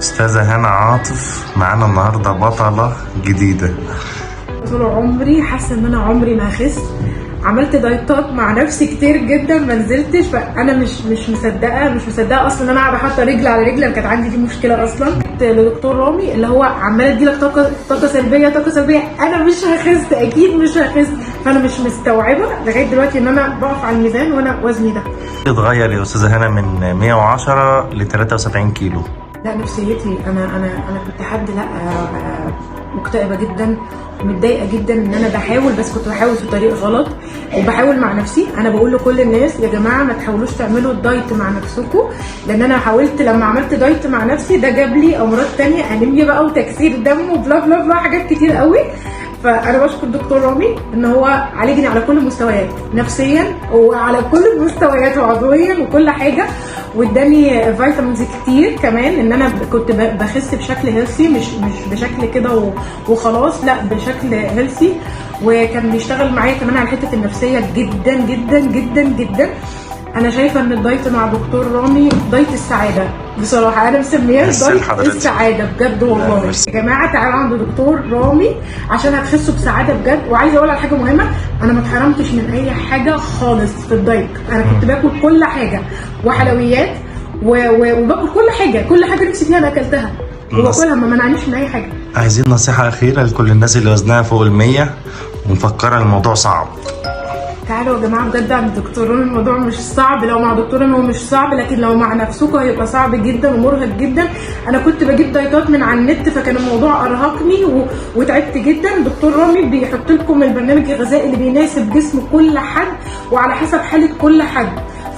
أستاذة هنا عاطف معانا النهاردة بطلة جديدة. طول عمري حاسة ان انا عمري ما هخس. عملت دايتات مع نفسي كتير جدا ما نزلتش، فانا مش مصدقه اصلا ان انا قاعده حاطه رجل على رجل. انا كانت عندي دي مشكله اصلا. رحت لدكتور رامي اللي هو عمال اديلك طاقه سلبيه. انا مش هخس، اكيد مش هخس. فانا مش مستوعبه لغايه دلوقتي ان انا بقف على الميزان وانا وزني ده. اتغير يا أستاذة هنا من 110 ل 73 كيلو. لا نفسيتي انا كنت حد مكتئبه جدا ومتضايقه جدا ان انا بحاول، بس كنت بحاول في طريق غلط وبحاول مع نفسي. انا بقول لكل الناس يا جماعه ما تحاولوش تعملوا الدايت مع نفسكم، لان انا حاولت لما عملت دايت مع نفسي ده جاب لي امراض تانية، انيميا بقى وتكسير دم وبلا بلا بلا حاجات كتير قوي. فانا بشكر الدكتور رامي ان هو عالجني على كل المستويات، نفسيا وعلى كل المستويات وعضويا وكل حاجه، واداني فيتامينز كتير كمان، ان انا كنت بخس بشكل هيلثي، مش بشكل كده وخلاص، لا بشكل هيلثي. وكان بيشتغل معايا كمان على حته النفسيه جدا جدا جدا جدا. انا شايفه ان الدايت مع دكتور رامي دايت السعاده بصراحه، انا مسمياه دايت السعاده بجد والله. يا جماعه تعالوا عند دكتور رامي عشان هتخسوا بسعاده بجد. وعايزه اقول على حاجه مهمه، انا ما اتحرمتش من اي حاجه خالص في الدايت. انا كنت باكل كل حاجه وحلويات وباكل كل حاجه نفسي فيها انا اكلتها وباكلها، ما منعنيش من اي حاجه. عايزين نصيحه اخيره لكل الناس اللي وزنها فوق ال100 ومفكره الموضوع صعب. تعالوا يا جماعه بجد عند دكتور رامي، الموضوع مش صعب. لو مع دكتور رامي هو مش صعب، لكن لو مع نفسكم هيبقى صعب جدا ومرهق جدا. انا كنت بجيب دايتات من على النت، فكان الموضوع ارهقني وتعبت جدا. دكتور رامي بيحط لكم البرنامج الغذائي اللي بيناسب جسم كل حد وعلى حسب حاله كل حد.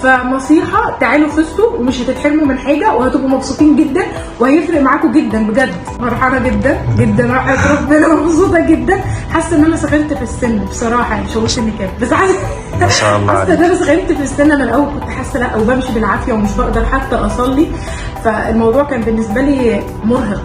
فنصيحه تعالوا خسوا ومش هتتحرموا من حاجه وهتبقوا مبسوطين جدا وهيفرق معاكم جدا بجد. فرحانه جدا جدا وحياة ربنا مبسوطه جدا. حاسه ان انا سخنت في السن بصراحه، يعني شغلت اني كام، بس ما شاء الله حاسه ان انا سخنت في السن. انا الاول كنت حاسه لا وبمشي بالعافيه ومش بقدر حتى اصلي، فالموضوع كان بالنسبه لي مرهق.